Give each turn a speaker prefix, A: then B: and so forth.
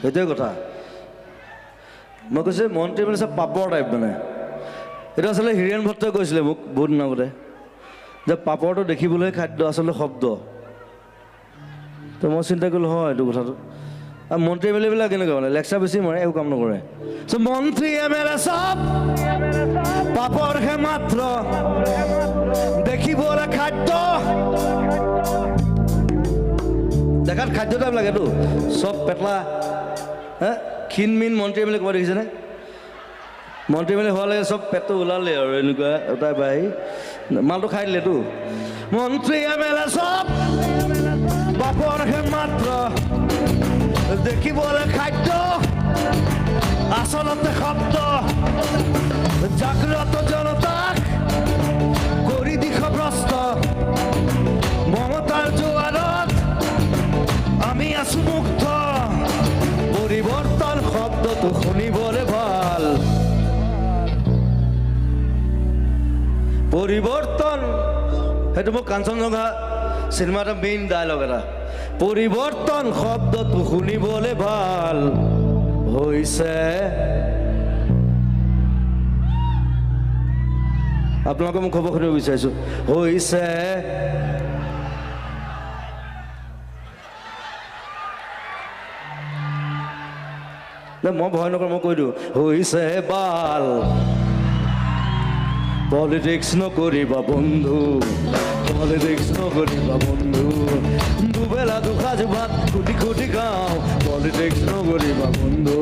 A: সেইটোৱে কথা মই কৈছোঁ মন্ত্ৰী মানে চব পাপৰ টাইপ মানে এইটো আচলতে হীৰেণ ভট্টই কৈছিলে মোক বহুত দিন আগতে যে পাপৰটো দেখিবলৈ খাদ্য আচলতে শব্দ তো মই চিন্তা কৰিলোঁ হয় এইটো কথাটো আৰু মন্ত্ৰী এম এল এবিলাক কেনেকুৱা মানে লেকচাৰ বেছি মাৰে একো কাম নকৰে চ' মন্ত্ৰী এম এল এ চব পাপৰহে মাত্ৰ দেখিবলৈ খাদ্য দেখাত খাদ্য টাইপ লাগেতো চব পেটলা হে ক্ষীণ মিন মন্ত্ৰী এম এল এ ক'ৰবাত দেখিছেনে মন্ত্ৰী এম এল এ হোৱা লাগে চব পেটটো ওলালে আৰু এনেকুৱা এটাই পাই মালটো খাই দিলেতো মন্ত্ৰী এম এল এ চব পাপৰহে মাত্ৰ দেখিবলৈ খাদ্য আচলতে শব্দ জাগ্ৰত জনতাক কৰি দিশভ্ৰষ্ট মমতাৰ জোৱাৰত আমি আছো মুগ্ধ পৰিৱৰ্তন শব্দটো শুনিবলৈ ভাল পৰিৱৰ্তন সেইটো মোৰ কাঞ্চনজংঘা চিনেমা এটা মেইন ডায়লগ এটা পৰিৱৰ্তন শব্দটো শুনিবলৈ ভাল হৈছে আপোনালোকে মোক খবৰ সুধিব বিচাৰিছোঁ হৈছে মই ভয় নকৰোঁ মই কৈ দিওঁ হৈছে বাল পলিটিক্স নকৰিবা বন্ধু পলিটিক্স নকৰিবা বন্ধু দুবেলা দুসাঁজ ভাত খুটি খুটি খাওঁ পলিটিক্স নকৰিবা বন্ধু